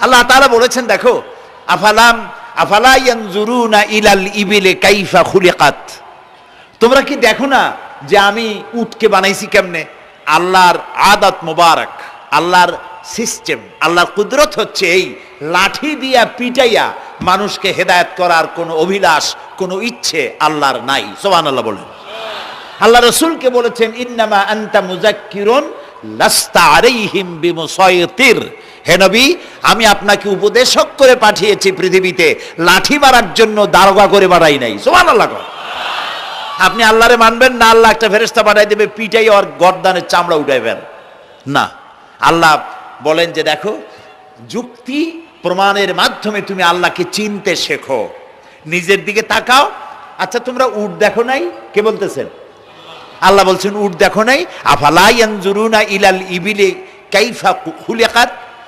আল্লাহ তাআলা বলেছেন, দেখো আফালা ইয়ানজুরুনা ইলাল ইবিলি কাইফা খুলিকাত, তোমরা কি দেখো না যে আমি উটকে বানাইছি কেমনে? আল্লাহর আদাত মোবারক, আল্লাহর সিস্টেম, আল্লাহর কুদরত হচ্ছে এই লাঠি দিয়া পিটাইয়া মানুষকে হেদায়েত করার কোনো অভিলাষ, কোনো ইচ্ছে আল্লাহর নাই। সুবহানাল্লাহ বলেন। আল্লাহ রাসূলকে বলেছেন, ইন্নামা আনতা মুযাক্কিরুন লাস্তা আলাইহিম বিমুসাইতির, হে নবী আমি আপনাকে উপদেশক করে পাঠিয়েছি পৃথিবীতে, লাঠি মারার জন্য দারোগা করে বাড়াই নাই। সুবহানাল্লাহ। আপনি আল্লাহরে মানবেন না, আল্লাহ একটা ফেরেশতা পাঠাই দেবে পিটাই ওর গর্দানের চামড়া উঠাইবেন না। আল্লাহ বলেন যে দেখো, যুক্তি প্রমাণের মাধ্যমে তুমি আল্লাহকে চিনতে শেখো, নিজের দিকে তাকাও। আচ্ছা তোমরা উট দেখো নাই? কে বলতেছেন? আল্লাহ বলছেন উট দেখো নাই? আফালা ইয়ানজুরুনা ইলাল ইবিলি কাইফা খুলিকাত,